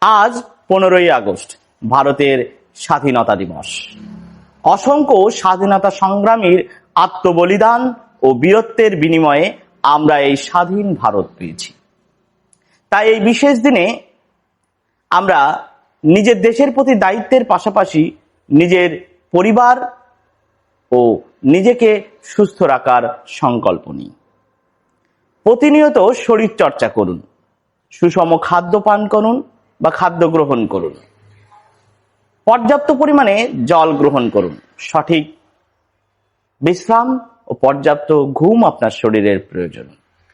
আজ 15ই আগস্ট ভারতের স্বাধীনতা দিবস। অসংখ্য স্বাধীনতা সংগ্রামীর আত্মবলিদান ও বীরত্বের বিনিময়ে আমরা এই স্বাধীন ভারত পেয়েছি। তাই এই বিশেষ দিনে আমরা নিজের দেশের প্রতি দায়িত্বের পাশাপাশি নিজের পরিবার ও নিজেকে সুস্থ রাখার সংকল্প নিই। প্রতিনিয়ত শরীর চর্চা করুন, সুষম খাদ্য পান করুন বা খাদ্য গ্রহণ করুন, পর্যাপ্ত পরিমাণে জল গ্রহণ করুন, সঠিক বিশ্রাম ও পর্যাপ্ত ঘুম আপনার শরীরের প্রয়োজন,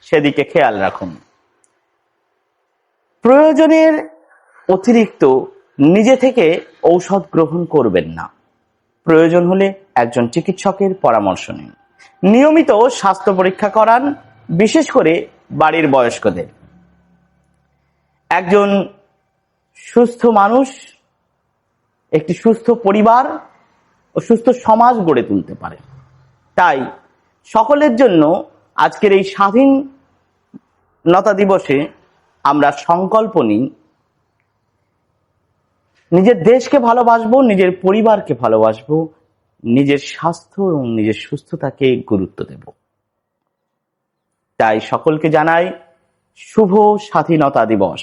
সেদিকে খেয়াল রাখুন। প্রয়োজনের অতিরিক্ত নিজে থেকে ঔষধ গ্রহণ করবেন না। প্রয়োজন হলে একজন চিকিৎসকের পরামর্শ নিন। নিয়মিত স্বাস্থ্য পরীক্ষা করান, বিশেষ করে বাড়ির বয়স্কদের। একজন সুস্থ মানুষ একটি সুস্থ পরিবার ও সুস্থ সমাজ গড়ে তুলতে পারে। তাই সকলের জন্য আজকের এই স্বাধীনতা দিবসে আমরা সংকল্প নিই, নিজের দেশকে ভালোবাসবো, নিজের পরিবারকে ভালোবাসবো, নিজের স্বাস্থ্য এবং নিজের সুস্থতাকে গুরুত্ব দেব। তাই সকলকে জানাই শুভ স্বাধীনতা দিবস।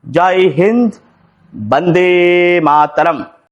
জয় হিন্দ, বন্দে মাতরম।